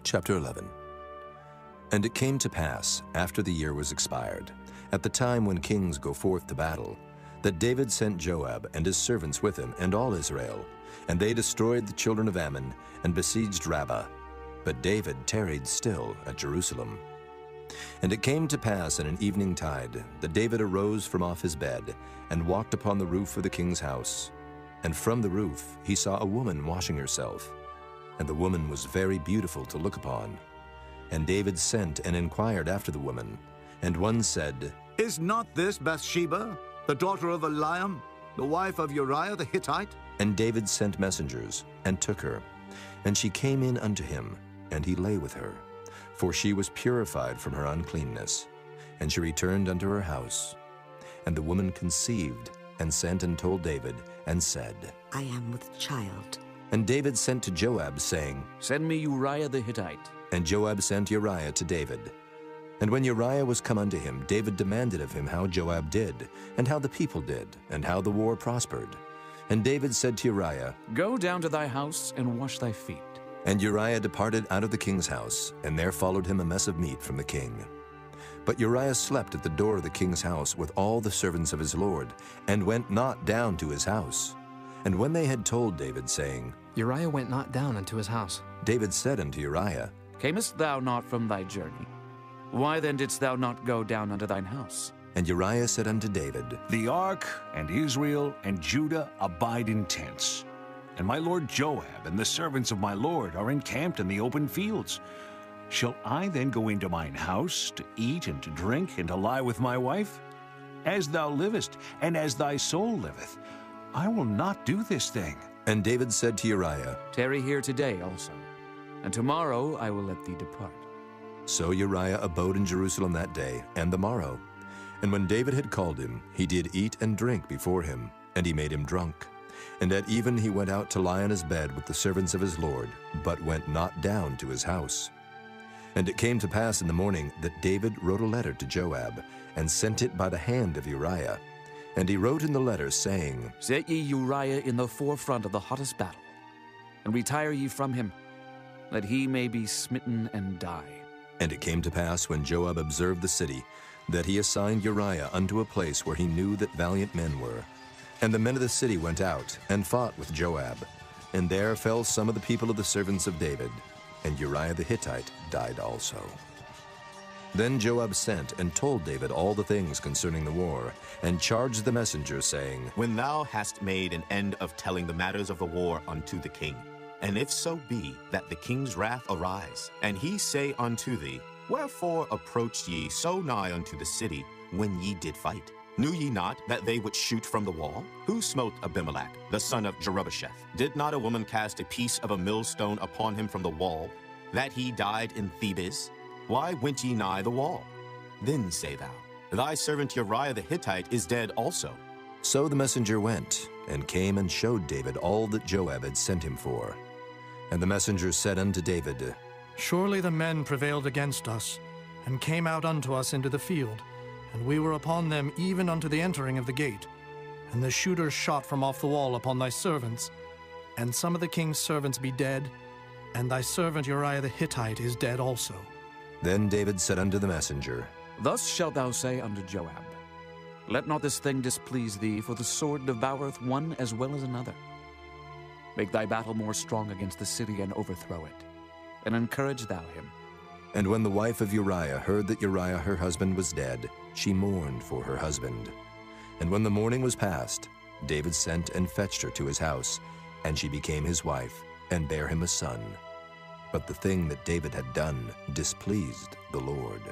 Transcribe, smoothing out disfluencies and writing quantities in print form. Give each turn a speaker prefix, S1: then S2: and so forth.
S1: Chapter 11. And it came to pass, after the year was expired, at the time when kings go forth to battle, that David sent Joab and his servants with him and all Israel, and they destroyed the children of Ammon and besieged Rabbah. But David tarried still at Jerusalem. And it came to pass in an evening tide that David arose from off his bed and walked upon the roof of the king's house. And from the roof he saw a woman washing herself, and the woman was very beautiful to look upon. And David sent and inquired after the woman. And one said,
S2: Is not this Bathsheba, the daughter of Eliam, the wife of Uriah the Hittite?
S1: And David sent messengers, and took her. And she came in unto him, and he lay with her, for she was purified from her uncleanness. And she returned unto her house. And the woman conceived, and sent and told David, and said,
S3: I am with child.
S1: And David sent to Joab, saying,
S4: Send me Uriah the Hittite.
S1: And Joab sent Uriah to David. And when Uriah was come unto him, David demanded of him how Joab did, and how the people did, and how the war prospered. And David said to Uriah,
S4: Go down to thy house and wash thy feet.
S1: And Uriah departed out of the king's house, and there followed him a mess of meat from the king. But Uriah slept at the door of the king's house with all the servants of his lord, and went not down to his house. And when they had told David, saying,
S5: Uriah went not down unto his house.
S1: David said unto Uriah,
S4: Camest thou not from thy journey? Why then didst thou not go down unto thine house?
S1: And Uriah said unto David,
S6: The ark and Israel and Judah abide in tents, and my lord Joab and the servants of my lord are encamped in the open fields. Shall I then go into mine house to eat and to drink and to lie with my wife? As thou livest, and as thy soul liveth, I will not do this thing.
S1: And David said to Uriah,
S4: Tarry here today also, and tomorrow I will let thee depart.
S1: So Uriah abode in Jerusalem that day and the morrow. And when David had called him, he did eat and drink before him, and he made him drunk. And at even he went out to lie on his bed with the servants of his lord, but went not down to his house. And it came to pass in the morning that David wrote a letter to Joab, and sent it by the hand of Uriah. And he wrote in the letter, saying,
S4: Set ye Uriah in the forefront of the hottest battle, and retire ye from him, that he may be smitten and die.
S1: And it came to pass, when Joab observed the city, that he assigned Uriah unto a place where he knew that valiant men were. And the men of the city went out, and fought with Joab. And there fell some of the people of the servants of David, and Uriah the Hittite died also. Then Joab sent and told David all the things concerning the war, and charged the messenger, saying,
S7: When thou hast made an end of telling the matters of the war unto the king, and if so be that the king's wrath arise, and he say unto thee, Wherefore approached ye so nigh unto the city when ye did fight? Knew ye not that they would shoot from the wall? Who smote Abimelech, the son of Jerubbesheth? Did not a woman cast a piece of a millstone upon him from the wall, that he died in Thebes? Why went ye nigh the wall? Then say thou, Thy servant Uriah the Hittite is dead also.
S1: So the messenger went, and came and showed David all that Joab had sent him for. And the messenger said unto David,
S8: Surely the men prevailed against us, and came out unto us into the field, and we were upon them even unto the entering of the gate. And the shooters shot from off the wall upon thy servants, and some of the king's servants be dead, and thy servant Uriah the Hittite is dead also.
S1: Then David said unto the messenger,
S4: Thus shalt thou say unto Joab, Let not this thing displease thee, for the sword devoureth one as well as another. Make thy battle more strong against the city, and overthrow it, and encourage thou him.
S1: And when the wife of Uriah heard that Uriah her husband was dead, she mourned for her husband. And when the mourning was past, David sent and fetched her to his house, and she became his wife, and bare him a son. But the thing that David had done displeased the Lord.